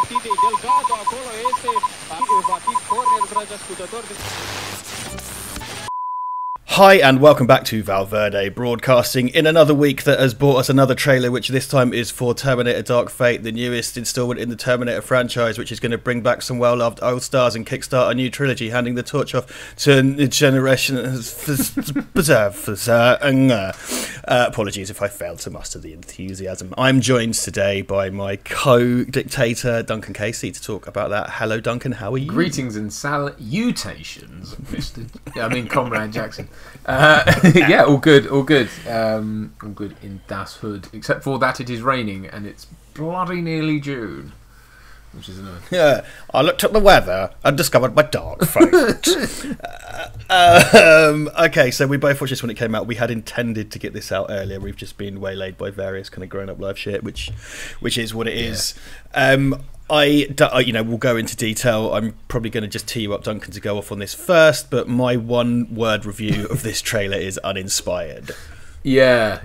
partidei. Delgado acolo este, va fi corner, dragi ascultători. Hi and welcome back to Valverde Broadcasting in another week that has brought us another trailer, which this time is for Terminator Dark Fate, the newest installment in the Terminator franchise, which is going to bring back some well-loved old stars and kickstart a new trilogy, handing the torch off to a generation. Apologies if I failed to muster the enthusiasm. I'm joined today by my co-dictator, Duncan Casey, to talk about that. Hello, Duncan, how are you? Greetings and salutations, Comrade Jackson. Yeah, all good, all good. All good in Das Hood, except for that it is raining and it's bloody nearly June, which is annoying. Yeah, I looked at the weather and discovered my dark fate. Okay, so we both watched this when it came out. We had intended to get this out earlier. We've just been waylaid by various kind of grown-up live shit, which is what it is. We'll go into detail. I'm probably going to just tee you up, Duncan, to go off on this first, but my one-word review of this trailer is uninspired. Yeah.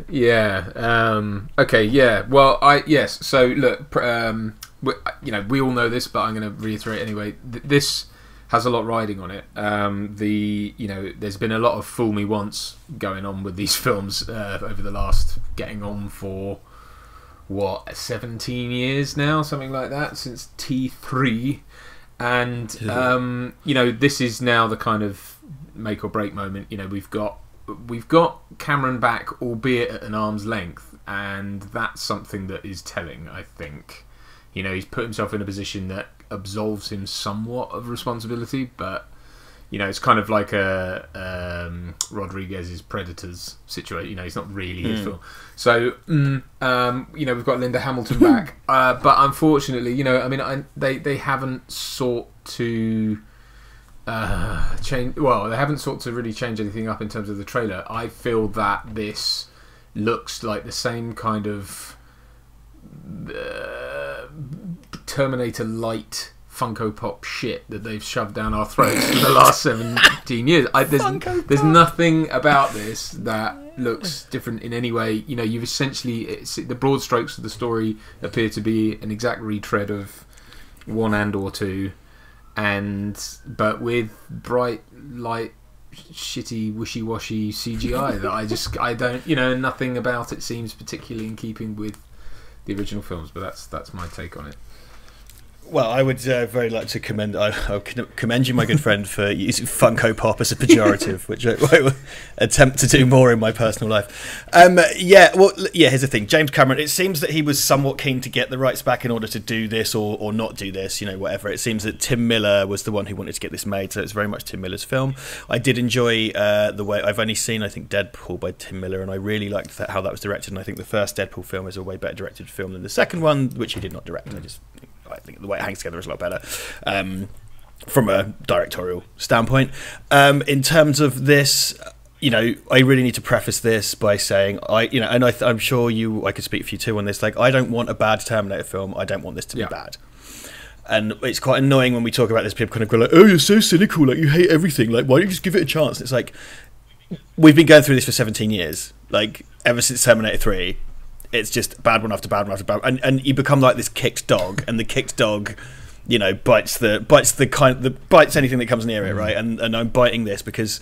Okay, yeah. Well, yes. So look, we all know this, but I'm going to reiterate anyway. This has a lot riding on it. There's been a lot of fool me once going on with these films over the last getting on for 17 years now, something like that, since T3, and this is now the kind of make or break moment. We've got Cameron back, albeit at an arm's length, and that's something that is telling, I think. He's put himself in a position that absolves him somewhat of responsibility, but it's kind of like a Rodriguez's Predators situation. He's not really his film. So, we've got Linda Hamilton back, but unfortunately, they haven't sought to change. Well, they haven't sought to really change anything up in terms of the trailer. I feel that this looks like the same kind of Terminator light Funko Pop shit that they've shoved down our throats for the last 17 years. There's nothing about this that looks different in any way. You've essentially the broad strokes of the story appear to be an exact retread of 1 and/or 2, but with bright light, shitty, wishy-washy CGI that I don't. Nothing about it seems particularly in keeping with the original films. But that's my take on it. Well, I would very like to commend you, my good friend, for using Funko Pop as a pejorative, which I will attempt to do more in my personal life. Here's the thing. James Cameron, it seems that he was somewhat keen to get the rights back in order to do this or not do this, whatever. It seems that Tim Miller was the one who wanted to get this made, so it's very much Tim Miller's film. I did enjoy the way, I've only seen, I think, Deadpool by Tim Miller, and I really liked how that was directed, and I think the first Deadpool film is a way better directed film than the second one, which he did not direct. I think the way it hangs together is a lot better from a directorial standpoint. In terms of this, I really need to preface this by saying I'm sure I could speak for you too on this. Like, I don't want a bad Terminator film. I don't want this to be bad. And it's quite annoying when we talk about this. People kind of go like, "Oh, you're so cynical. Like, you hate everything. Like, why don't you just give it a chance?" And it's like, we've been going through this for 17 years. Like, ever since Terminator 3. It's just bad one after bad one after bad, and you become like this kicked dog, and the kicked dog, bites anything that comes near it, right? And I'm biting this because,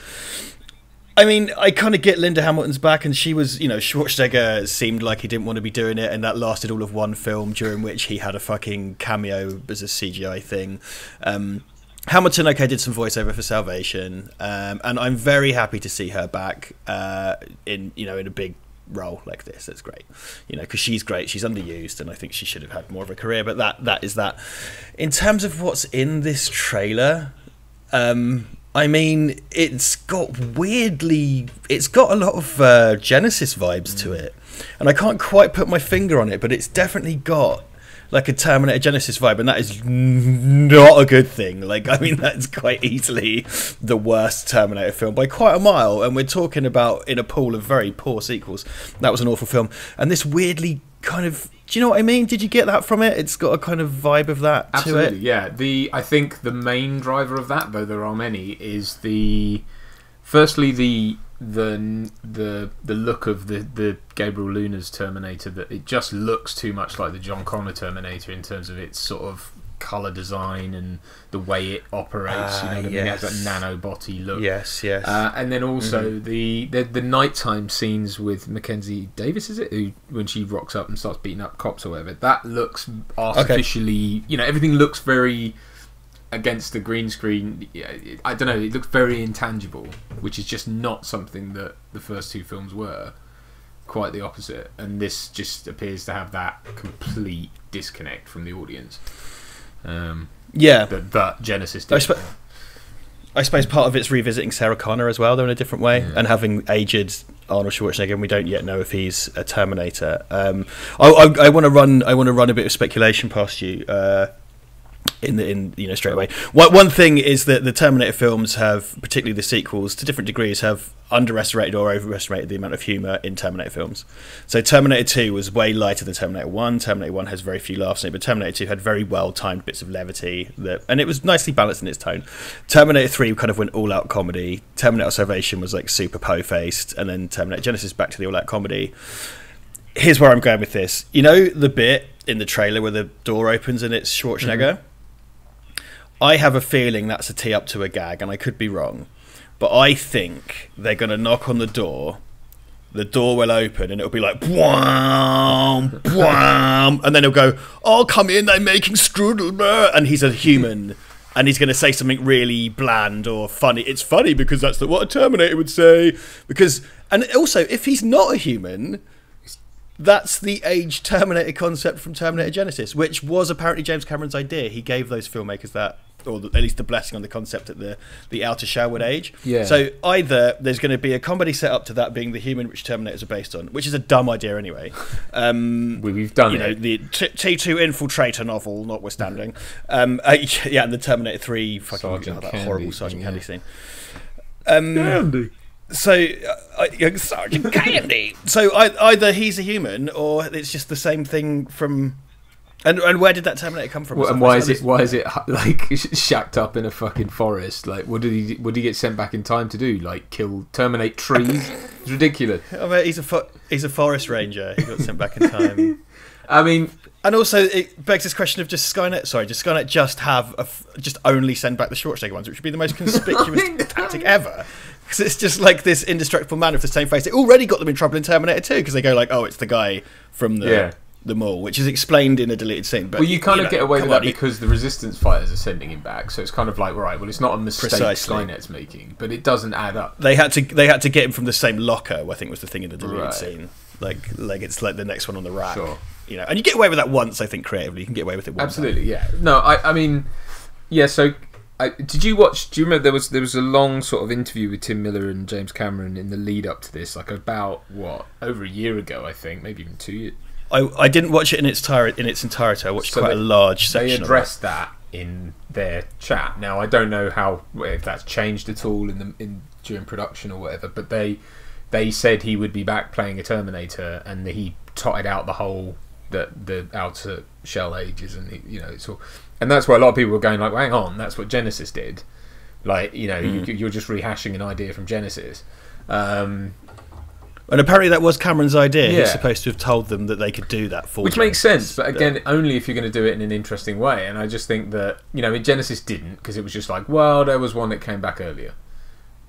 I kind of get Linda Hamilton's back, and she was, Schwarzenegger seemed like he didn't want to be doing it, and that lasted all of one film, during which he had a fucking cameo as a CGI thing. Hamilton, did some voiceover for Salvation, and I'm very happy to see her back in a big role like this. That's great, because she's great. She's underused, and I think she should have had more of a career, but that is that. In terms of what's in this trailer, it's got a lot of Genesis vibes to it, and I can't quite put my finger on it, but it's definitely got like a Terminator Genesis vibe, and that is not a good thing. That's quite easily the worst Terminator film by quite a mile, and we're talking about in a pool of very poor sequels. That was an awful film, and this weirdly kind of, do you know what I mean? Did you get that from it? It's got a kind of vibe of that. Absolutely, to it. Yeah. I think the main driver of that, though there are many, is the look of the Gabriel Luna's Terminator. That it just looks too much like the John Connor Terminator in terms of its sort of color design and the way it operates. You know what I mean? It has that nanobot-y look. Yes. And then also the nighttime scenes with Mackenzie Davis, is it? Who, when she rocks up and starts beating up cops or whatever, that looks artificially. You know, everything looks very against the green screen. I don't know. It looks very intangible, which is just not something that the first two films were. Quite the opposite, and this just appears to have that complete disconnect from the audience. That Genesis did. I suppose part of it's revisiting Sarah Connor as well, though, in a different way, and having aged Arnold Schwarzenegger, and we don't yet know if he's a Terminator. I want to run a bit of speculation past you. Straight away. One thing is that the Terminator films have, particularly the sequels, to different degrees, have underestimated or overestimated the amount of humour in Terminator films. So Terminator 2 was way lighter than Terminator 1. Terminator 1 has very few laughs in it, but Terminator 2 had very well-timed bits of levity, and it was nicely balanced in its tone. Terminator 3 kind of went all-out comedy. Terminator Salvation was like super po-faced, and then Terminator Genesis back to the all-out comedy. Here's where I'm going with this. You know the bit in the trailer where the door opens and it's Schwarzenegger? I have a feeling that's a tee up to a gag, and I could be wrong. But I think they're going to knock on the door will open, and it'll be like, bwam, bwam, and then he'll go, oh, come in, they're making strudel, and he's a human, and he's going to say something really bland or funny. It's funny because that's what a Terminator would say. And also, if he's not a human, that's the aged Terminator concept from Terminator Genesis, which was apparently James Cameron's idea. He gave those filmmakers that, or at least the blessing on the concept at the outer shell would age. Yeah. So either there's going to be a comedy set up to that being the human which Terminators are based on, which is a dumb idea anyway. We've done the T2 Infiltrator novel notwithstanding. And the Terminator 3 fucking that horrible Sergeant Candy scene. Candy. So, Sergeant Candy. So either he's a human, or it's just the same thing from. And where did that Terminator come from? And why is it like shacked up in a fucking forest? Like, what did he get sent back in time to do? Like, terminate trees? It's ridiculous. I mean, he's a forest ranger. He got sent back in time. I mean, and also it begs this question of does Skynet just only send back the Schwarzenegger ones, which would be the most conspicuous tactic ever. Because it's just like this indestructible man with the same face. It already got them in trouble in Terminator 2 because they go like, oh, it's the guy from the mall, which is explained in a deleted scene. But you kind of get away with that because the Resistance fighters are sending him back, so it's kind of like, right, well, it's not a mistake Skynet's making, but it doesn't add up. They had to get him from the same locker, I think was the thing in the deleted scene. Like it's like the next one on the rack. Sure. You know, and you get away with that once, I think, creatively. You can get away with it once. Absolutely, yeah. No, I mean, yeah, so did you watch? Do you remember there was a long sort of interview with Tim Miller and James Cameron in the lead up to this, like about over a year ago, I think, maybe even 2 years. I didn't watch it in its entirety. I watched quite a large section. They addressed that in their chat. Now I don't know if that's changed at all during production or whatever, but they said he would be back playing a Terminator, and he totted out the whole the outer shell ages, and it's all. And that's where a lot of people were going like, well, hang on, that's what Genesis did. Like, you're just rehashing an idea from Genesis. And apparently that was Cameron's idea. He was supposed to have told them that they could do that for Which makes sense, but again, only if you're going to do it in an interesting way. And I just think that, Genesis didn't, because it was just like, well, there was one that came back earlier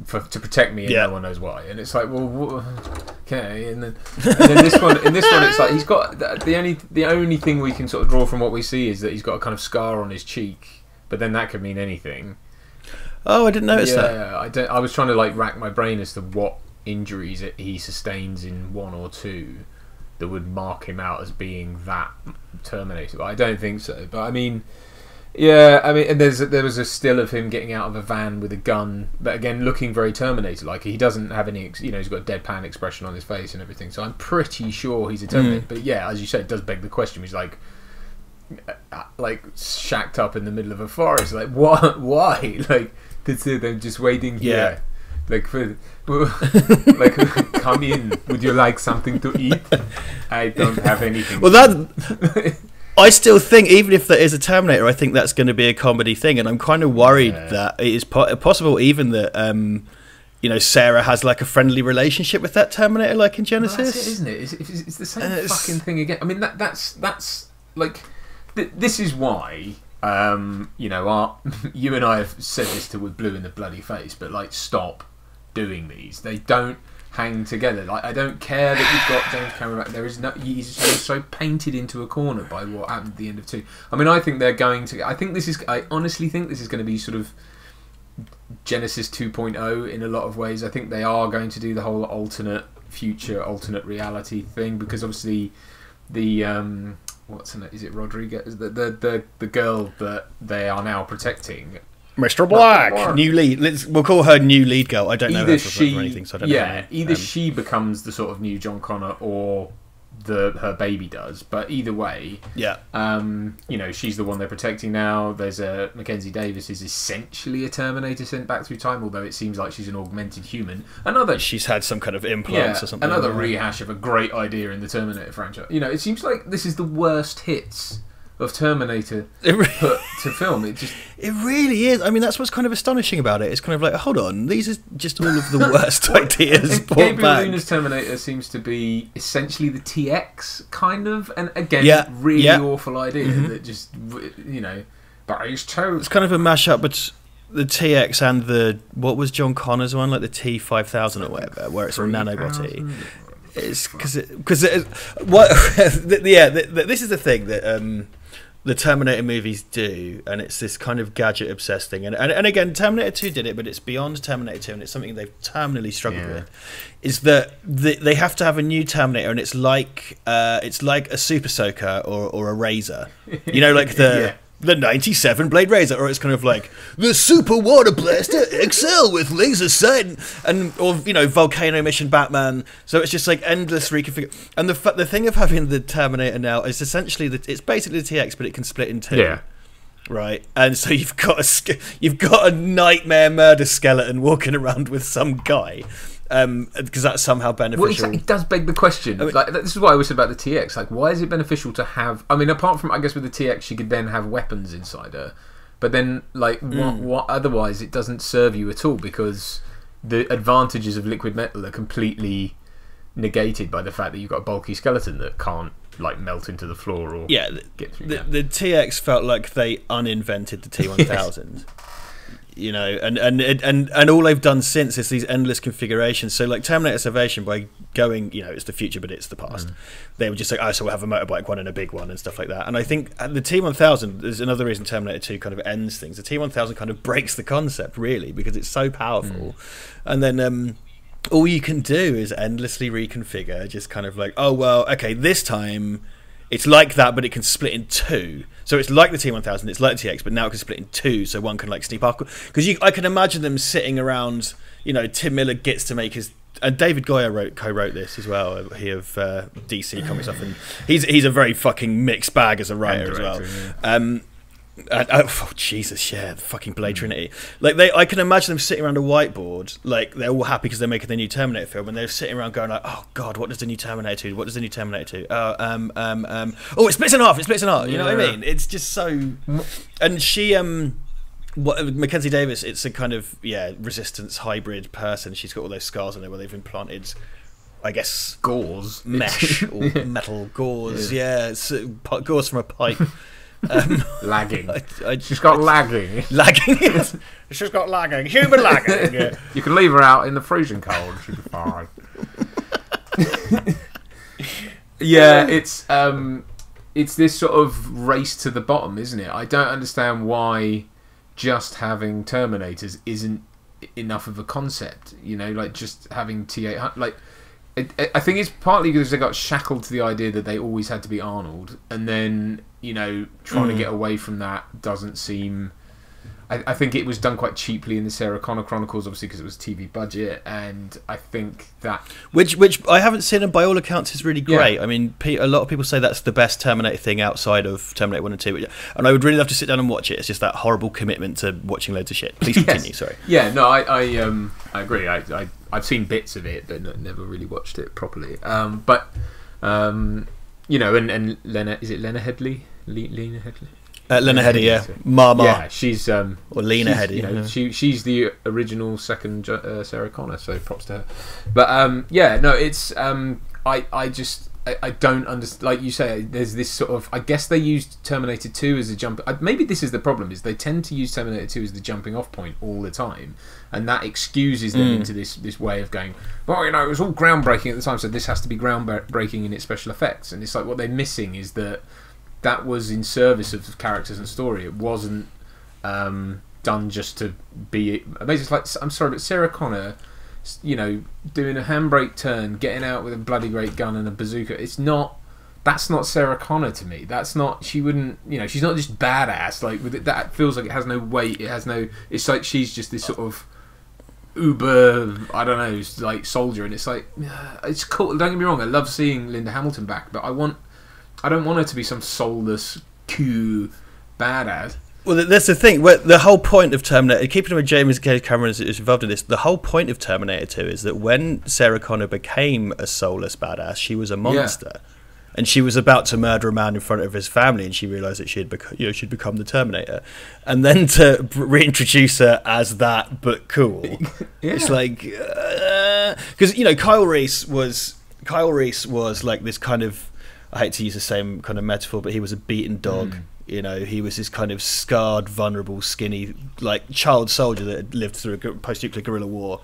to protect me, and no one knows why. And it's like, well, okay. And then this one, it's like he's got the only thing we can sort of draw from what we see is that he's got a kind of scar on his cheek, but then that could mean anything. Oh, I didn't notice that. Yeah, I was trying to rack my brain as to what injuries he sustains in 1 or 2 that would mark him out as being that Terminator. But I don't think so. But I mean, and there was a still of him getting out of a van with a gun, but again looking very Terminator-like. He doesn't have any, he's got a deadpan expression on his face and everything. So I'm pretty sure he's a Terminator. But yeah, as you said, it does beg the question. He's like shacked up in the middle of a forest. Like, what? Why? Like, they're just waiting here. Yeah. Come in. Would you like something to eat? I don't have anything. Well, I still think, even if there is a Terminator, I think that's going to be a comedy thing, and I'm kind of worried that it is possible even that Sarah has like a friendly relationship with that Terminator, like in Genesis. Well, that's it, isn't it? It's the same fucking thing again. I mean, that's like this is why You know, you and I have said this till we're blue in the bloody face, but like, stop doing these. They don't hang together. Like, I don't care that you've got James Cameron back. There is no. He's so painted into a corner by what happened at the end of 2. I mean, I think they're going to. I honestly think this is going to be sort of Genesis 2.0 in a lot of ways. I think they are going to do the whole alternate future, alternate reality thing, because obviously the what's her name? Is it Rodriguez? The girl that they are now protecting. Mr. Black, new lead. We'll call her new lead girl. I don't know her for anything, so I don't know. Yeah, either she becomes the sort of new John Connor, or her baby does. But either way, yeah. You know, she's the one they're protecting now. There's Mackenzie Davis is essentially a Terminator sent back through time, although it seems like she's an augmented human. She's had some kind of implants or something. Another rehash of a great idea in the Terminator franchise. You know, it seems like this is the worst hits of Terminator put to film. It really is. I mean, that's what's kind of astonishing about it. It's kind of like, hold on, these are just all of the worst ideas brought Gabriel back. Luna's Terminator seems to be essentially the TX, kind of, and again, really awful idea that just, you know, but he's too. It's kind of a mashup, but the TX and the, what was John Connor's one, like the T5000 or whatever, where it's all nanobot-y. It's because this is the thing that the Terminator movies do, and it's this kind of gadget obsessed thing, and again, Terminator 2 did it, but it's beyond Terminator 2, and it's something they've terminally struggled with. Is that they have to have a new Terminator, and it's like a Super Soaker or a Razor, you know, like the 97 Blade Razor, or it's kind of like the Super Water Blaster XL with laser sight, or you know, Volcano Mission Batman. So it's just like endless reconfigure. And the thing of having the Terminator now is essentially that it's basically the TX, but it can split in two. Yeah. Right, and so you've got a nightmare murder skeleton walking around with some guy. Because that's somehow beneficial. Well, exactly, it does beg the question. I mean, like, this is what I always said about the TX. Like, why is it beneficial to have? I mean, apart from, I guess, with the TX, she could then have weapons inside her. But then, like, what? Otherwise, it doesn't serve you at all, because the advantages of liquid metal are completely negated by the fact that you've got a bulky skeleton that can't, like, melt into the floor or get through. The TX felt like they uninvented the T1000. You know, and all they've done since is these endless configurations. So like Terminator Salvation, by going, you know, it's the future but it's the past, they were just like, oh, so we'll have a motorbike one and a big one and stuff like that. And I think the T1000 is another reason Terminator 2 kind of ends things. The T1000 kind of breaks the concept, really, because it's so powerful. And then all you can do is endlessly reconfigure, just kind of like, oh, well, okay, this time it's like that, but it can split in two. So it's like the T1000, it's like the TX, but now it can split in two, so one can like sneak past. Because I can imagine them sitting around, you know, Tim Miller gets to make his... And David Goyer co-wrote this as well, he of DC Comics stuff, and he's a very fucking mixed bag as a writer as well. Yeah. Oh Jesus, yeah, the fucking Blade Trinity. Like I can imagine them sitting around a whiteboard, like they're all happy because they're making the new Terminator film, and they're sitting around going like, "Oh God, what does the new Terminator do? What does the new Terminator do? Oh, it splits in half. It splits in half. You know what I mean? It's just so." And she, Mackenzie Davis, it's a kind of resistance hybrid person. She's got all those scars on her where they've implanted, I guess, gauze, mesh or metal gauze. Yeah, it's gauze from a pipe. Lagging. She's got lagging. Lagging. She's got lagging. Human lagging. Yeah. You can leave her out in the freezing cold. She'll be fine. Yeah, it's this sort of race to the bottom, isn't it? I don't understand why just having Terminators isn't enough of a concept. You know, like just having T800. Like, I think it's partly because they got shackled to the idea that they always had to be Arnold, and then, you know, trying to get away from that doesn't seem... I think it was done quite cheaply in the Sarah Connor Chronicles, obviously because it was TV budget, and I think that... Which I haven't seen, and by all accounts is really great. Yeah. I mean, a lot of people say that's the best Terminator thing outside of Terminator 1 and 2, and I would really love to sit down and watch it. It's just that horrible commitment to watching loads of shit. Please continue, sorry. Yeah, no, I agree. I've seen bits of it, but never really watched it properly. But you know, and Lena, is it Lena Headey? Lena Headey? Lena Headey, yeah. Mama. Yeah, she's... or Lena Headey. You know, she's the original second Sarah Connor, so props to her. But, yeah, no, it's... I just... I don't understand. Like you say, there's this sort of. I guess they used Terminator 2 as a jump. Maybe this is the problem: is they tend to use Terminator 2 as the jumping off point all the time, and that excuses them into this way of going. Well, it was all groundbreaking at the time, so this has to be groundbreaking in its special effects. And it's like what they're missing is that was in service of characters and story. It wasn't done just to be amazing. It's like, I'm sorry, but Sarah Connor, doing a handbrake turn, getting out with a bloody great gun and a bazooka. That's not Sarah Connor to me. That's not. She wouldn't. She's not just badass. Like with it, that feels like it has no weight. It has no. It's like she's just this sort of uber. I don't know. Like soldier, and it's like it's cool. Don't get me wrong. I love seeing Linda Hamilton back, but I don't want her to be some soulless, cool badass. Well, that's the thing. The whole point of Terminator, keeping with James K. Cameron is involved in this, the whole point of Terminator 2 is that when Sarah Connor became a soulless badass, she was a monster. Yeah. And she was about to murder a man in front of his family, and she realised that she'd become the Terminator. And then to reintroduce her as that, but cool. It's like... Because, Kyle Reese was like this kind of... I hate to use the same kind of metaphor, but he was a beaten dog. He was this kind of scarred, vulnerable, skinny, like child soldier that had lived through a post-nuclear guerrilla war,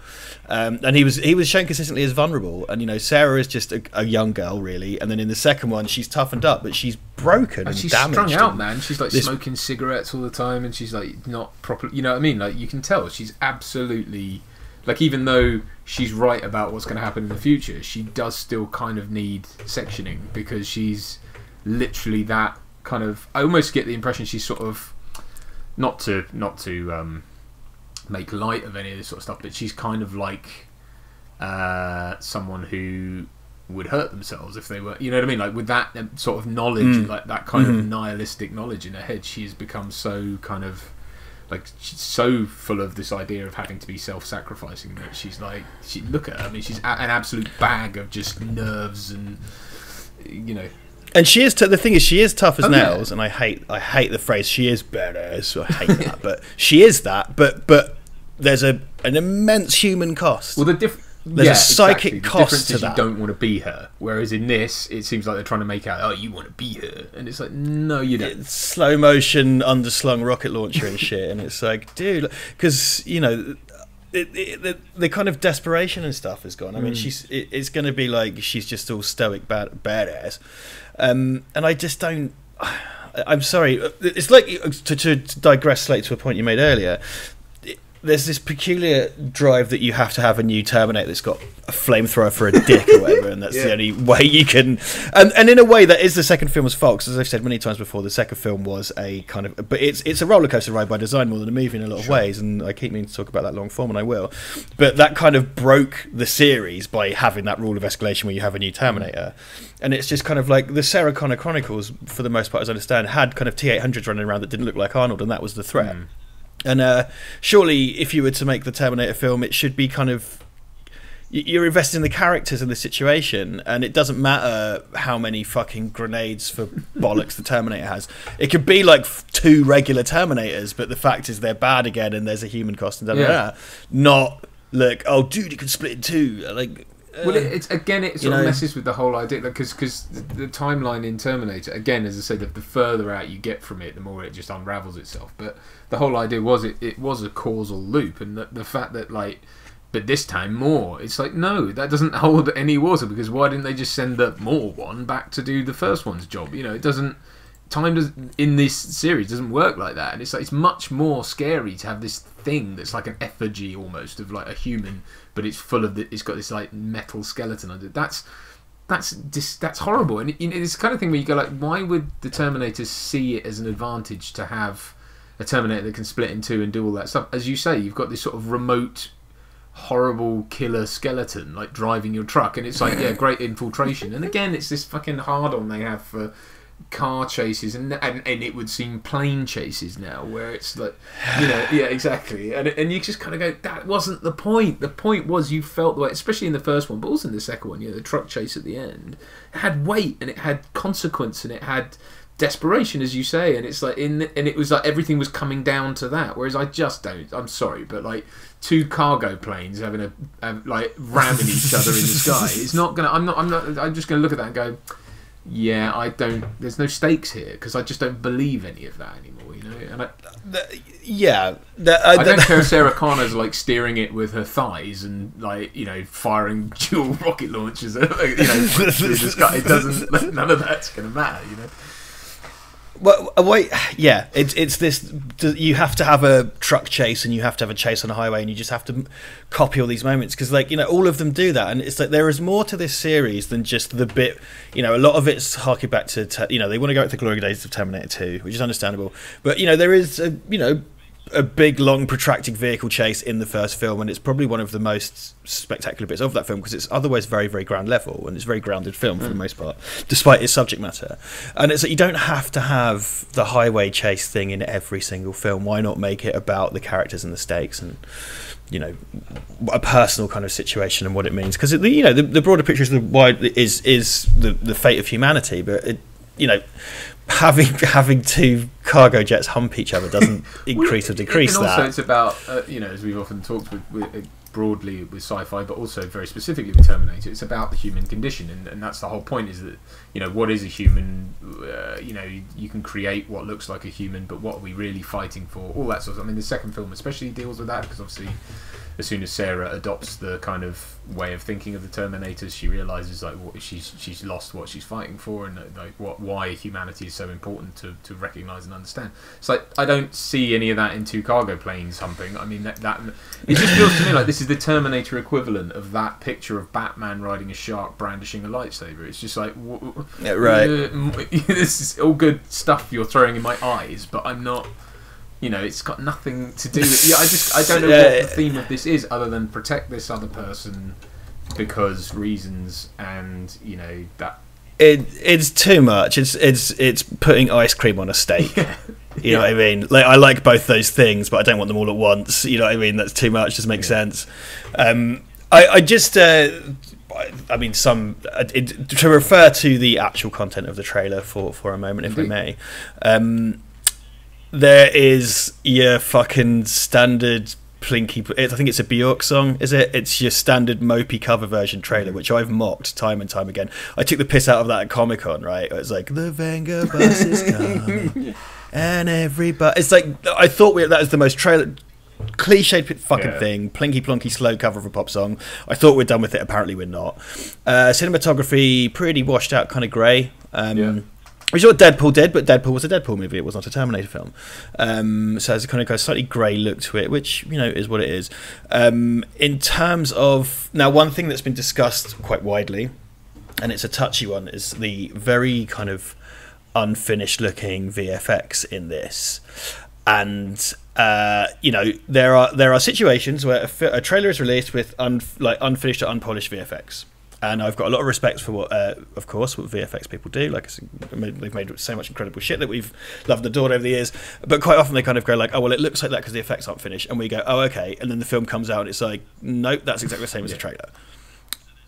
and he was shown consistently as vulnerable. And Sarah is just a young girl, really. And then in the second one, she's toughened up, but she's broken and she's damaged. Strung out, man. She's like smoking cigarettes all the time, and she's like not properly. You know what I mean? Like you can tell she's absolutely. Like, even though she's right about what's going to happen in the future, she does still kind of need sectioning, because she's literally that kind of... I almost get the impression she's sort of... Not to make light of any of this sort of stuff, but she's kind of like someone who would hurt themselves if they were... You know what I mean? Like, with that sort of knowledge, like that kind of nihilistic knowledge in her head, she has become so kind of... Like, she's so full of this idea of having to be self-sacrificing that she's like... Look at her. I mean, she's an absolute bag of just nerves and, And she is... the thing is, she is tough as nails, and I hate the phrase, she is badass. I hate that. But she is that, but there's an immense human cost. Well, there's a psychic cost to that. You don't want to be her. Whereas in this, it seems like they're trying to make out, oh, you want to be her. And it's like, no, you don't. It's slow motion, underslung rocket launcher and shit. And it's like, dude, because, the kind of desperation and stuff is gone. I mean, it's going to be like she's just all stoic badass. And I just don't... I'm sorry. It's like, to digress slightly to a point you made earlier, there's this peculiar drive that you have to have a new Terminator that's got a flamethrower for a dick or whatever, and that's the only way you can... And in a way, that is the second film's fault, because as I've said many times before, the second film was a kind of... But it's a rollercoaster ride by design more than a movie in a lot of ways, and I keep meaning to talk about that long form, and I will. But that kind of broke the series by having that rule of escalation where you have a new Terminator. And it's just kind of like the Sarah Connor Chronicles, for the most part, as I understand, had kind of T-800s running around that didn't look like Arnold, and that was the threat. And surely, if you were to make the Terminator film, it should be kind of... You're investing in the characters and the situation, and it doesn't matter how many fucking grenades for bollocks the Terminator has. It could be like 2 regular Terminators, but the fact is they're bad again, and there's a human cost, and da-da-da. Not, look, oh, dude, it could split in 2. Like... Well, it sort of messes with the whole idea, because the timeline in Terminator, again, as I said, the further out you get from it, the more it just unravels itself. But the whole idea was it was a causal loop, and the fact that, like, but this time more, it's like, no, that doesn't hold any water, because why didn't they just send the more one back to do the first one's job? It doesn't... Time does, in this series, doesn't work like that, and it's like, it's much more scary to have this thing that's like an effigy almost of like a human, but it's full of it's got this like metal skeleton under it. That's horrible, and it's the kind of thing where you go like, why would the Terminators see it as an advantage to have a Terminator that can split in 2 and do all that stuff? As you say, you've got this sort of remote, horrible killer skeleton like driving your truck, and it's like, yeah, great infiltration, and again, it's this fucking hard on they have for car chases, and it would seem plane chases now, where it's like, yeah, exactly, and you just kind of go, that wasn't the point. The point was you felt the way, especially in the first one, but also in the second one, the truck chase at the end, it had weight and it had consequence and it had desperation, as you say, and it's like and it was like everything was coming down to that. Whereas I just don't. I'm sorry, but like two cargo planes having like ramming each other in the sky. It's not gonna. I'm just gonna look at that and go, yeah, I don't. There's no stakes here because I just don't believe any of that anymore. You know, and I don't care if Sarah Connor's like steering it with her thighs and like firing dual rocket launchers. Through the sky. It doesn't. None of that's gonna matter. You know. Well, wait, yeah, it's this. You have to have a truck chase, and you have to have a chase on a highway, and you just have to copy all these moments because, all of them do that, and it's like there is more to this series than just the bit. A lot of it's harking back to, they want to go back to the glory days of Terminator 2, which is understandable, but there is a big, long, protracted vehicle chase in the first film, and it's probably one of the most spectacular bits of that film because it's otherwise very, very ground level, and it's a very grounded film for the most part, despite its subject matter. And it's like you don't have to have the highway chase thing in every single film. Why not make it about the characters and the stakes and a personal kind of situation and what it means? Because the broader picture is the fate of humanity, but having two cargo jets hump each other doesn't increase or decrease and also that. It's about as we've often talked with broadly with sci-fi, but also very specifically with Terminator, it's about the human condition, and that's the whole point. Is that what is a human? You can create what looks like a human, but what are we really fighting for? All that sort of. I mean, the second film especially deals with that because obviously, as soon as Sarah adopts the kind of way of thinking of the Terminators, she realizes she's lost what she's fighting for, and why humanity is so important to recognize and understand. It's like I don't see any of that in two cargo planes humping. I mean that it just feels to me like this is the Terminator equivalent of that picture of Batman riding a shark brandishing a lightsaber. It's just like yeah, right. This is all good stuff you're throwing in my eyes, but I'm not. It's got nothing to do with. I don't know what the theme of this is, other than protect this other person because reasons, and that. It's too much. It's putting ice cream on a steak. You know what I mean? Like I like both those things, but I don't want them all at once. You know what I mean? That's too much. Doesn't make sense. I just. I mean, to refer to the actual content of the trailer for a moment, if I may. There is your fucking standard plinky. I think it's a Bjork song, is it? It's your standard mopey cover version trailer, which I've mocked time and time again. I took the piss out of that at Comic-Con, right? It's like the Venga bus is coming, and everybody. It's like I thought that was the most cliched fucking thing, plinky plonky slow cover of a pop song. I thought we're done with it. Apparently, we're not. Cinematography pretty washed out, kind of grey. Which is what Deadpool did, but Deadpool was a Deadpool movie. It was not a Terminator film. So it's kind of got a slightly grey look to it, which, is what it is. In terms of... Now, one thing that's been discussed quite widely, and it's a touchy one, is the very kind of unfinished-looking VFX in this. And, there are situations where a trailer is released with unfinished or unpolished VFX. And I've got a lot of respect for what VFX people do. Like they've made so much incredible shit that we've loved and adored over the years. But quite often they kind of go like, "Oh well, it looks like that because the effects aren't finished," and we go, "Oh okay." And then the film comes out and it's like, "Nope, that's exactly the same as the trailer."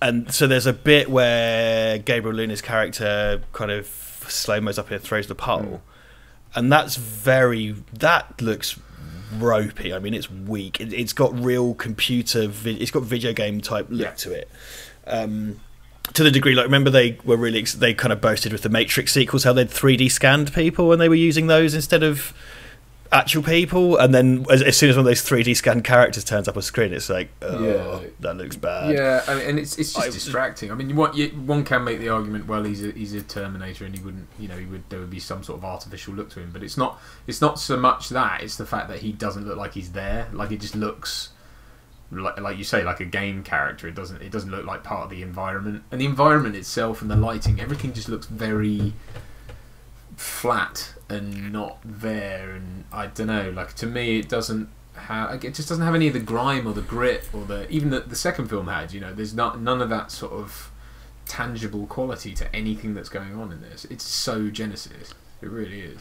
And so there's a bit where Gabriel Luna's character kind of slow-mo's up here, throws the pole, and that looks ropey. I mean, it's weak. It's got real it's got video game type look to it. To the degree, remember they kind of boasted with the Matrix sequels how they'd 3D scanned people when they were using those instead of actual people, and then as soon as one of those 3D scanned characters turns up on screen, it's like, that looks bad. Yeah, I mean, and it's just distracting. I mean, one can make the argument, well, he's a Terminator, and he wouldn't, there would be some sort of artificial look to him, but it's not so much that, it's the fact that he doesn't look like he's there. Like, it just looks like you say, like a game character. It doesn't look like part of the environment, and the environment itself and the lighting, everything just looks very flat and not there. And I don't know, like, to me it just doesn't have any of the grime or the grit or even the second film had. There's none of that sort of tangible quality to anything that's going on in this. It's so Genesis, it really is.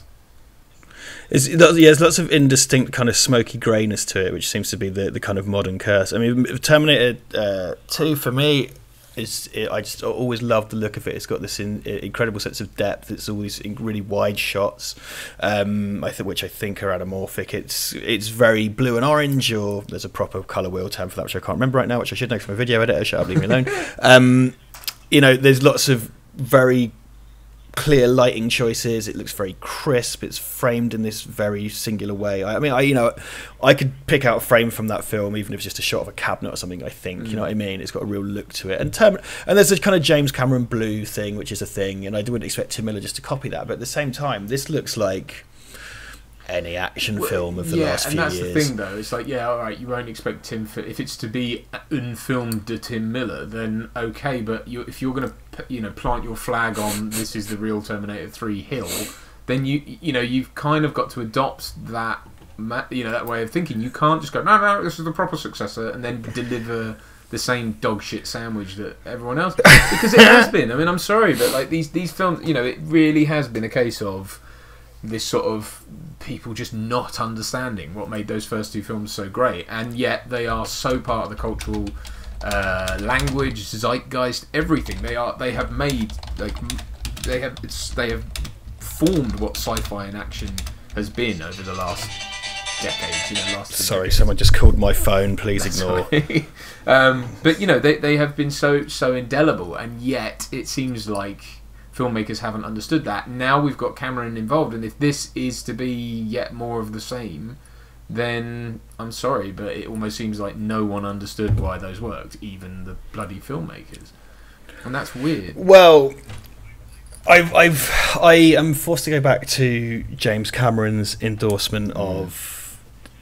There's lots of indistinct kind of smoky greyness to it, which seems to be the kind of modern curse. I mean, Terminator 2 for me, I just always love the look of it. It's got this incredible sense of depth. It's all these really wide shots, which I think are anamorphic. It's very blue and orange, or there's a proper colour wheel term for that, which I can't remember right now, which I should know from a video editor. Shut up, leave me alone. You know, there's lots of very clear lighting choices. It looks very crisp. It's framed in this very singular way. I mean, I could pick out a frame from that film, even if it's just a shot of a cabinet or something. I think, you know what I mean. It's got a real look to it, and there's this kind of James Cameron blue thing, which is a thing, and I wouldn't expect Tim Miller just to copy that. But at the same time, this looks like any action film of the last few years. Yeah, and that's the thing, though. It's like, yeah, all right, you won't expect Tim... If it's to be unfilmed to Tim Miller, then okay, but if you're going to, plant your flag on this is the real Terminator 3 hill, then you've kind of got to adopt that, that way of thinking. You can't just go, no, this is the proper successor, and then deliver the same dog shit sandwich that everyone else... Because it has been. I mean, I'm sorry, but like these films, it really has been a case of this sort of people just not understanding what made those first two films so great, and yet they are so part of the cultural language, zeitgeist, everything. They have made they have formed what sci-fi and action has been over the last decade. Sorry, someone just called my phone. Please ignore. But they have been so indelible, and yet it seems like filmmakers haven't understood that. Now we've got Cameron involved, and if this is to be yet more of the same, then I'm sorry, but it almost seems like no one understood why those worked, even the bloody filmmakers, and that's weird. Well, I am forced to go back to James Cameron's endorsement of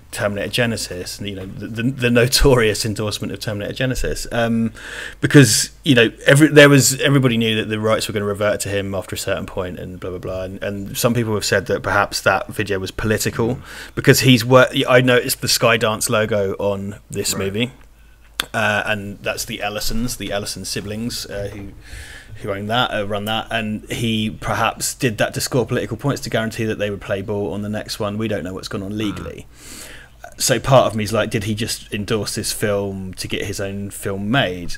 Terminator Genesis, and the notorious endorsement of Terminator Genesis, because everybody knew that the rights were going to revert to him after a certain point, and blah blah blah, and some people have said that perhaps that video was political because I noticed the Skydance logo on this movie, and that's the Ellison siblings who own that, run that, and he perhaps did that to score political points to guarantee that they would play ball on the next one. We don't know what's gone on legally. So part of me is like, did he just endorse this film to get his own film made?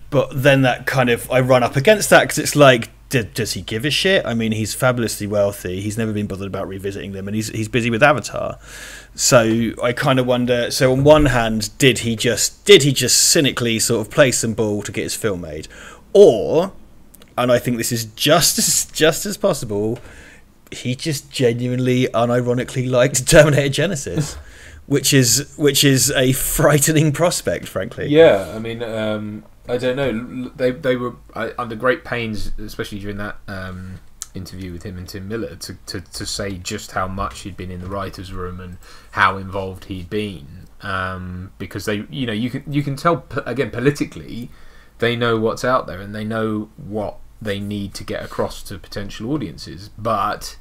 But then that kind of, I run up against that because it's like, does he give a shit? I mean, he's fabulously wealthy. He's never been bothered about revisiting them, and he's busy with Avatar. So I kind of wonder. So on one hand, did he just cynically sort of play some ball to get his film made, or, and I think this is just as possible, he just genuinely, unironically liked Terminator Genesis. Which is a frightening prospect, frankly. Yeah, I mean, I don't know. They were under great pains, especially during that interview with him and Tim Miller, to say just how much he'd been in the writers' room and how involved he'd been, because they, you can tell again politically, they know what's out there and they know what they need to get across to potential audiences, but.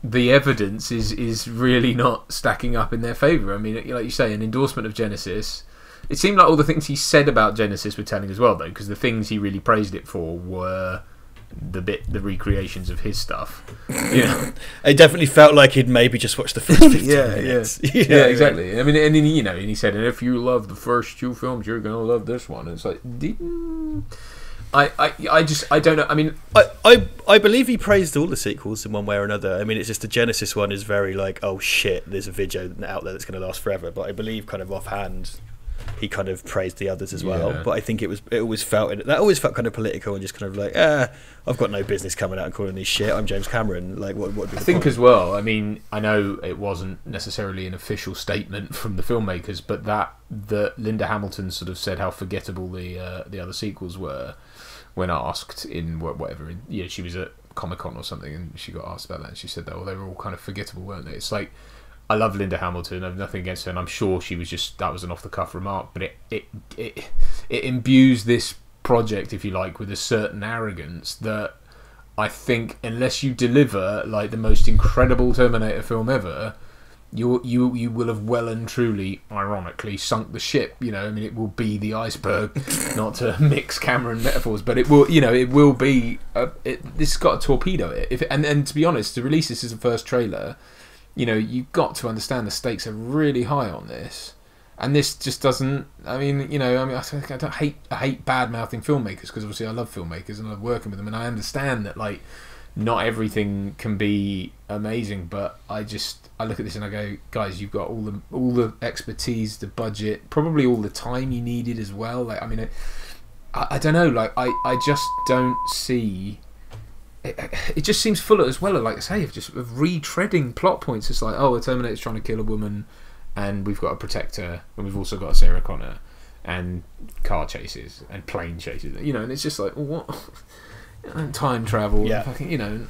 The evidence is really not stacking up in their favour. I mean, like you say, an endorsement of Genesis. It seemed like all the things he said about Genesis were telling as well, though, because the things he really praised it for were the recreations of his stuff. It definitely felt like he'd maybe just watched the first 15 minutes. Yeah, exactly. I mean, and he said, and if you love the first two films, you're gonna love this one. And it's like, I don't know. I mean, I believe he praised all the sequels in one way or another. I mean, it's just the Genesis one is very like, oh shit, there's a video out there that's going to last forever. But I believe, kind of offhand, he kind of praised the others as well. But I think it always felt kind of political and just kind of like, I've got no business coming out and calling these shit. I'm James Cameron. Like, what would be the point? As well. I mean, I know it wasn't necessarily an official statement from the filmmakers, but that Linda Hamilton sort of said how forgettable the other sequels were. When asked in whatever, she was at Comic-Con or something, and she got asked about that, and she said that they were all kind of forgettable, weren't they? It's like, I love Linda Hamilton, I have nothing against her, and I'm sure she was that was an off-the-cuff remark, but it imbues this project, if you like, with a certain arrogance that I think, unless you deliver like the most incredible Terminator film ever, you will have well and truly, ironically, sunk the ship. I mean, it will be the iceberg. Not to mix Cameron metaphors, but it will. It will be. This has got to torpedo it. And to be honest, to release this as a first trailer, you've got to understand the stakes are really high on this. And this just doesn't. I mean, you know, I hate bad mouthing filmmakers, because obviously I love filmmakers and I love working with them, and I understand that like not everything can be amazing, but I look at this and I go, guys, you've got all the expertise, the budget, probably all the time you needed as well. Like, I mean, I don't know, like I just don't see. It just seems full as well, like I say, of retreading plot points. It's like, oh, a Terminator's trying to kill a woman, and we've got to protect her, and we've also got Sarah Connor, and car chases and plane chases, you know, and it's just like, well, what time travel, Yeah. fucking, you know.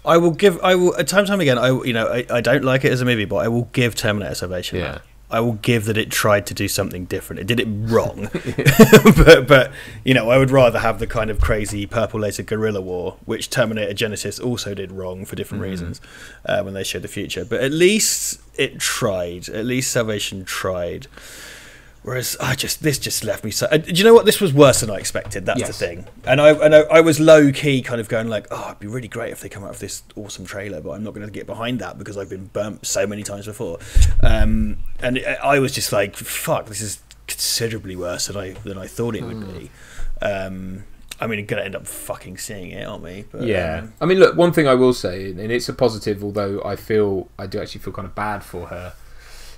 I will time and time again. I don't like it as a movie, but I will give Terminator Salvation. Yeah. I will give that it tried to do something different. It did it wrong, but you know, I would rather have the kind of crazy purple laser guerrilla war, which Terminator Genesis also did wrong for different reasons when they showed the future. But at least it tried. At least Salvation tried. Whereas this just left me so. Do you know what? This was worse than I expected. That's the thing. And I was low key kind of going like, oh, it'd be really great if they come out with this awesome trailer, but I'm not going to get behind that because I've been burnt so many times before. And I was just like, fuck, this is considerably worse than I thought it would be. I mean, we're going to end up fucking seeing it, aren't we? But, yeah. I mean, look, one thing I will say, and it's a positive, although I do actually feel kind of bad for her,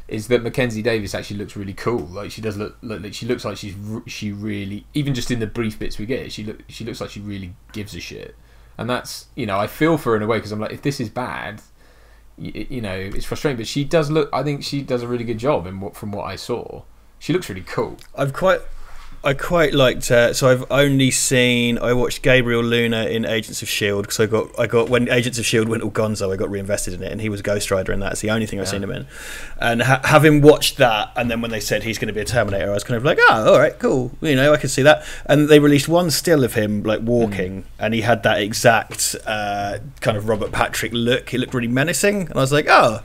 is that Mackenzie Davis actually looks really cool. Like, she does look like she looks like she really, even just in the brief bits we get, she looks like she really gives a shit. And that's, you know, I feel for her in a way, because I'm like, if this is bad, you know, it's frustrating. But she does look. I think she does a really good job from what I saw. She looks really cool. I quite liked her. So I watched Gabriel Luna in Agents of S.H.I.E.L.D. because I got when Agents of S.H.I.E.L.D. went all gonzo, I got reinvested in it, and he was Ghost Rider in that. It's the only thing I've seen him in. And having watched that, and then when they said he's going to be a Terminator, I was kind of like, oh, all right, cool. You know, I can see that. And they released one still of him like walking, and he had that exact kind of Robert Patrick look. He looked really menacing, and I was like, oh,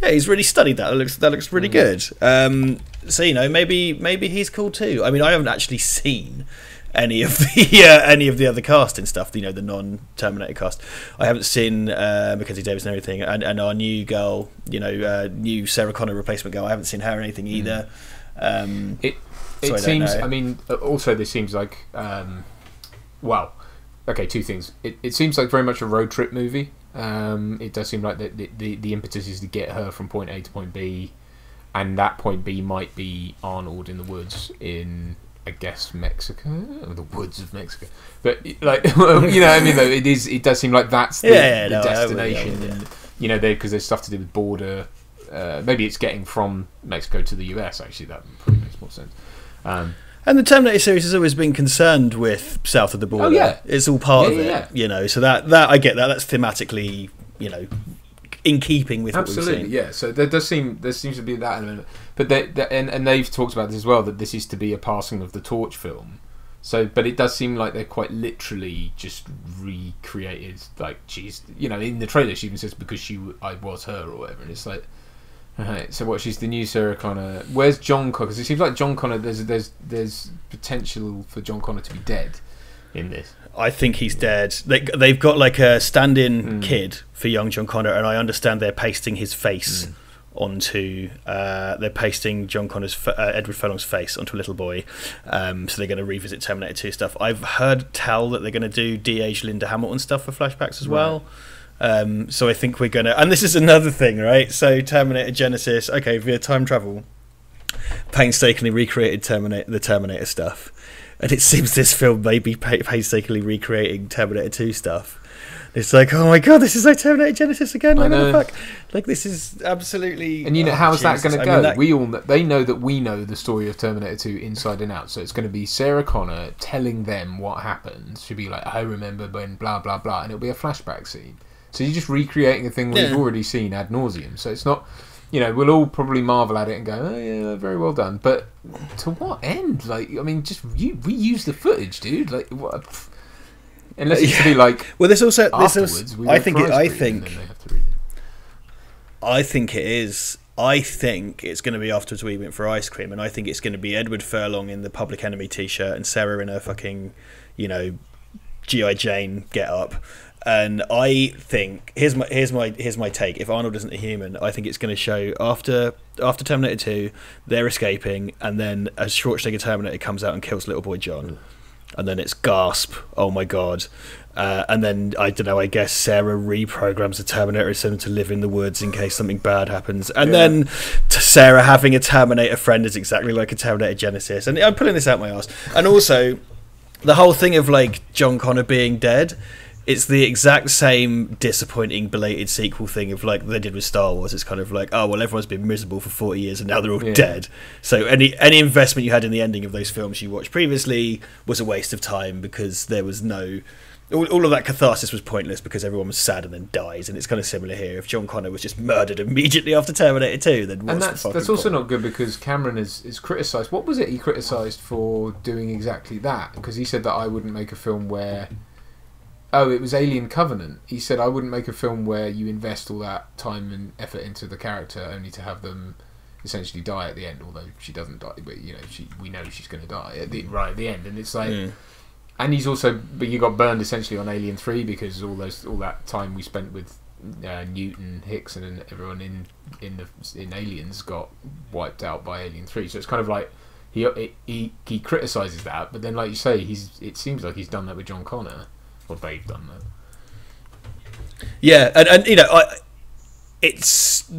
yeah, he's really studied that. That looks really good. So, you know, maybe he's cool too. I mean, I haven't actually seen any of the other cast and stuff. You know, the non-Terminator cast. I haven't seen Mackenzie Davis and everything, and our new girl, you know, new Sarah Connor replacement girl. I haven't seen her or anything either. It seems. I mean, also this seems like. Well, okay, two things. It seems like very much a road trip movie. It does seem like the impetus is to get her from point A to point B, and that point B might be Arnold in the woods in, I guess, Mexico, or the woods of Mexico. But like, you know what I mean? Though it does seem like that's the destination, and you know, because there's stuff to do with border. Maybe it's getting from Mexico to the US. Actually, that probably makes more sense. And the Terminator series has always been concerned with south of the border. Oh, yeah. It's all part of it, you know. So that I get that. That's thematically, you know, in keeping with what we've seen. Yeah. So there seems to be that element, but and they've talked about this as well, that this is to be a passing of the torch film. So, but it does seem like they're quite literally just recreated. Like, she's, you know, in the trailer she even says because I was her or whatever, and it's like. Right, so what? She's the new Sarah Connor. Where's John Connor? Because it seems like John Connor. There's potential for John Connor to be dead in this. I think he's dead. They've got like a stand-in kid for young John Connor, and I understand they're pasting his face onto. They're pasting John Connor's Edward Furlong's face onto a little boy. So they're going to revisit Terminator 2 stuff. I've heard tell that they're going to do de-age Linda Hamilton stuff for flashbacks as well. So I think we're gonna, and this is another thing, right? So Terminator Genesis, okay, via time travel, painstakingly recreated the Terminator stuff, and it seems this film may be painstakingly recreating Terminator 2 stuff. It's like, oh my god, this is like Terminator Genesis again. Like, what the fuck? Like, this is absolutely. And you know, how's that going to go? They know that we know the story of Terminator 2 inside and out. So it's going to be Sarah Connor telling them what happened. She'll be like, I remember when blah blah blah, and it'll be a flashback scene. So you're just recreating a thing we've already seen ad nauseum. So it's not, you know, we'll all probably marvel at it and go, oh yeah, very well done. But to what end? Like, I mean, just reuse the footage, dude. Like, what? Unless it's to be like, well, this also, afterwards. I think it is. I think it's going to be afterwards we went for ice cream, and I think it's going to be Edward Furlong in the Public Enemy t-shirt and Sarah in her fucking, you know, G.I. Jane get up. And I think here's my take. If Arnold isn't a human, I think it's going to show after Terminator 2, they're escaping, and then a Schwarzenegger Terminator comes out and kills little boy John, and then it's gasp, oh my god. And then, I don't know, I guess Sarah reprograms the Terminator and sends him to live in the woods in case something bad happens. And then Sarah having a Terminator friend is exactly like a Terminator Genesis. And I'm pulling this out my arse. And also, the whole thing of, like, John Connor being dead, it's the exact same disappointing belated sequel thing of, like, they did with Star Wars. It's kind of like, oh, well, everyone's been miserable for 40 years and now they're all dead. So any investment you had in the ending of those films you watched previously was a waste of time because there was no... All of that catharsis was pointless because everyone was sad and then dies, and it's kind of similar here. If John Connor was just murdered immediately after Terminator 2, then what's the fucking that's also point? not good because Cameron is criticised. What was it he criticised for doing exactly that? Because he said that I wouldn't make a film where... Oh, it was Alien Covenant. He said I wouldn't make a film where you invest all that time and effort into the character only to have them essentially die at the end, although she doesn't die, but we know she's going to die right at the end, and it's like... And he's also, but you got burned essentially on Alien 3 because all that time we spent with Newton, Hicks, and everyone in Aliens got wiped out by Alien 3. So it's kind of like he criticises that, but then like you say, it seems like he's done that with John Connor, or they've done that. Yeah, and it's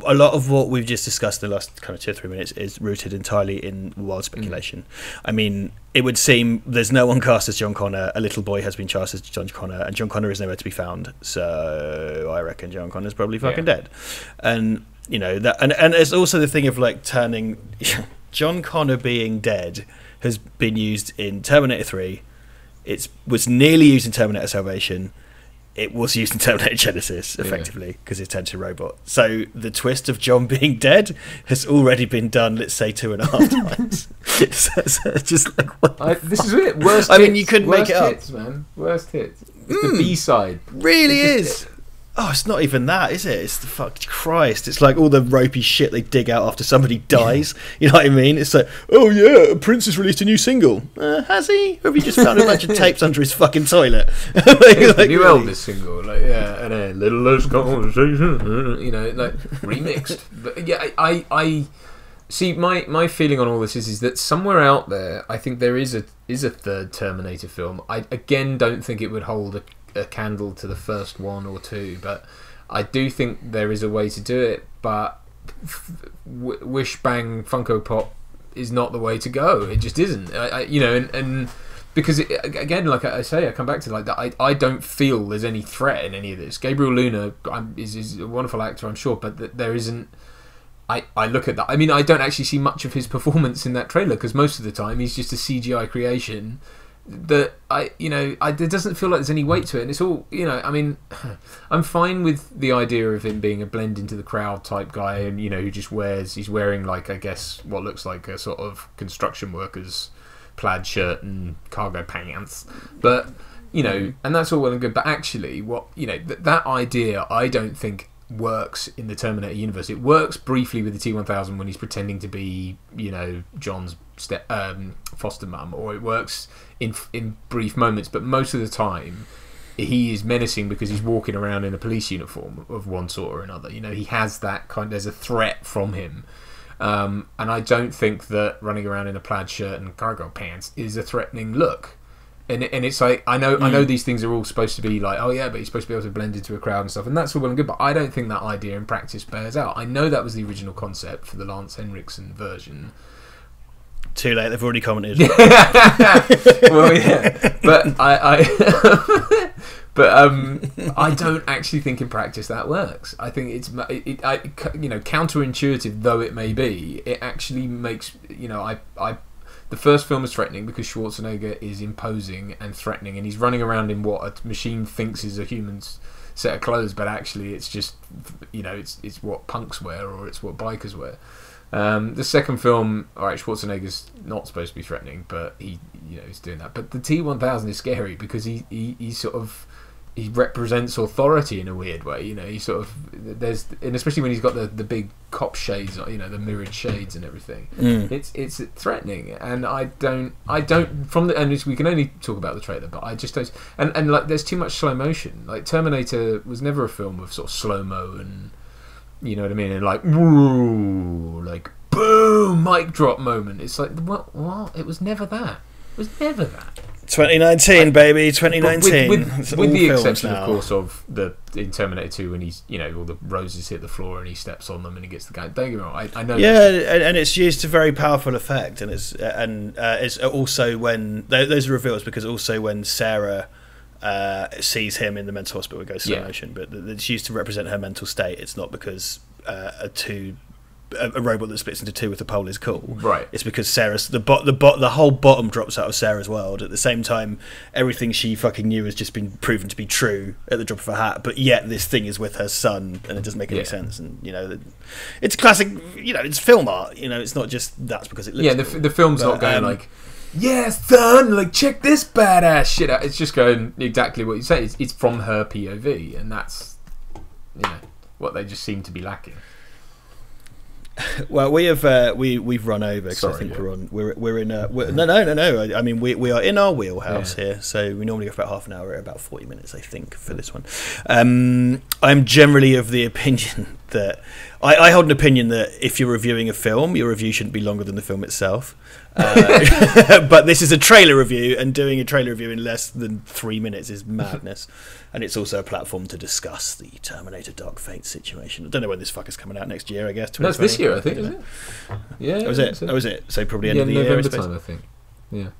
a lot of what we've just discussed in the last kind of 2 or 3 minutes is rooted entirely in wild speculation. I mean, it would seem there's no one cast as John Connor. A little boy has been cast as John Connor, and John Connor is nowhere to be found. So I reckon John Connor's probably fucking dead. And that, and it's also the thing of like turning John Connor being dead has been used in Terminator 3. It was nearly used in Terminator Salvation. It was used in Terminator Genesis, effectively, because it's turned to a robot. So the twist of John being dead has already been done, let's say, 2.5 times. so just like, what this is it. Worst I hits. mean, you couldn't make it up. Worst hits, man. Worst hits. It's the B-side. Really is. Oh, it's not even that, is it? It's the fuck Christ. It's like all the ropey shit they dig out after somebody dies. You know what I mean? It's like, oh yeah, Prince has released a new single. Has he? Or have you just found a bunch of tapes under his fucking toilet? Like, new really? Elvis single, like and a little less conversation, like remixed. But yeah, I see. My feeling on all this is that somewhere out there, I think there is a third Terminator film. I again don't think it would hold a candle to the first 1 or 2, but I do think there is a way to do it, but Wish Bang Funko Pop is not the way to go. It just isn't. And because again, like I say, I come back to like that. I don't feel there's any threat in any of this. Gabriel Luna is a wonderful actor, I'm sure, but there isn't. I look at that. I mean, I don't actually see much of his performance in that trailer because most of the time he's just a CGI creation. That there doesn't feel like there's any weight to it, and it's all I mean, I'm fine with the idea of him being a blend into the crowd type guy, and who just he's wearing like I guess what looks like a sort of construction worker's plaid shirt and cargo pants, but and that's all well and good. But actually, what that idea, I don't think works in the Terminator universe. It works briefly with the T-1000 when he's pretending to be John's foster mum, or it works in brief moments, but most of the time he is menacing because he's walking around in a police uniform of one sort or another. He has that there's a threat from him, and I don't think that running around in a plaid shirt and cargo pants is a threatening look. And it's like I know these things are all supposed to be like, oh yeah, but he's supposed to be able to blend into a crowd and stuff, and that's all well and good, but I don't think that idea in practice bears out. I know that was the original concept for the Lance Henriksen version. Too late, they've already commented. Well, yeah, but I don't actually think in practice that works. I think it's counterintuitive though it may be, it actually makes the first film is threatening because Schwarzenegger is imposing and threatening, and he's running around in what a machine thinks is a human's set of clothes, but actually it's just it's what punks wear, or it's what bikers wear. The second film, alright, Schwarzenegger's not supposed to be threatening, but he's doing that. But the T-1000 is scary because he he represents authority in a weird way. You know, he sort of and especially when he's got the big cop shades, you know, the mirrored shades and everything. It's threatening, and I don't and we can only talk about the trailer, but I just don't. And like, there's too much slow motion. Like, Terminator was never a film of sort of slow mo and, you know what I mean, and like, woo, like boom, mic drop moment. It's like, what? It was never that. It was never that. 2019, baby, 2019. With the exception, of course, of in Terminator 2 when he's, you know, all the roses hit the floor and he steps on them and he gets the guy. Don't get me wrong, I know. Yeah, and it's used to very powerful effect, and it's also when those are reveals, because also when Sarah sees him in the mental hospital, it goes slow motion, but it's used to represent her mental state. It's not because a robot that splits into two with a pole is cool. Right. It's because Sarah's the whole bottom drops out of Sarah's world. At the same time, everything she fucking knew has just been proven to be true at the drop of a hat. But yet this thing is with her son, and it doesn't make any sense. And, you know, it's classic. You know, it's film art. You know, it's not just that's because it looks. Yeah, cool. the film's not going like, yeah, son, like, check this badass shit out. It's just going exactly what you say. It's from her POV, and that's, you know, what they just seem to be lacking. Well, we've run over because I think we're in no. I mean, we are in our wheelhouse here, so we normally go for about half an hour, about 40 minutes, I think, for this one. I'm generally of the opinion that I hold an opinion that if you're reviewing a film, your review shouldn't be longer than the film itself. But this is a trailer review, and doing a trailer review in less than 3 minutes is madness. And it's also a platform to discuss the Terminator Dark Fate situation. I don't know when this fucker's coming out next year, I guess. That's this year, I think, isn't it? Yeah. Was it? So. Oh, was it? So probably end of the year, November time, I think. Yeah.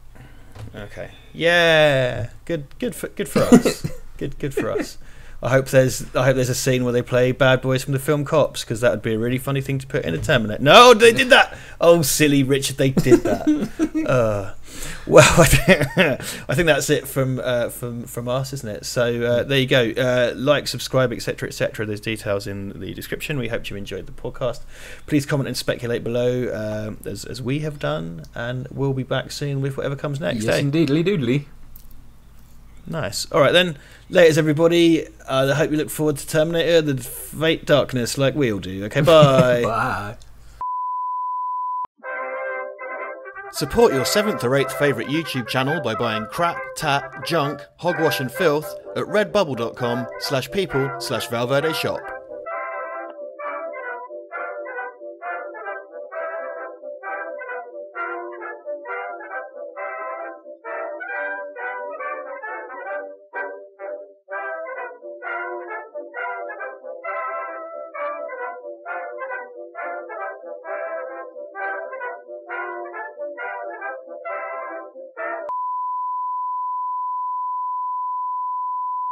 Okay. Yeah. Good for us. good for us. I hope there's a scene where they play bad boys from the film Cops, because that would be a really funny thing to put in a Terminator. No, they did that. Oh, silly Richard, they did that. Well, I think that's it from us, isn't it? So there you go. Like, subscribe, etc., etc. There's details in the description. We hope you enjoyed the podcast. Please comment and speculate below, as we have done, and we'll be back soon with whatever comes next. Yes, indeed, doodly. Nice. All right then. Laters, everybody. I hope you look forward to Terminator: The Fate Darkness, like we all do. Okay, bye. Bye. Support your 7th or 8th favourite YouTube channel by buying crap, tat, junk, hogwash and filth at redbubble.com/people/Valverde shop.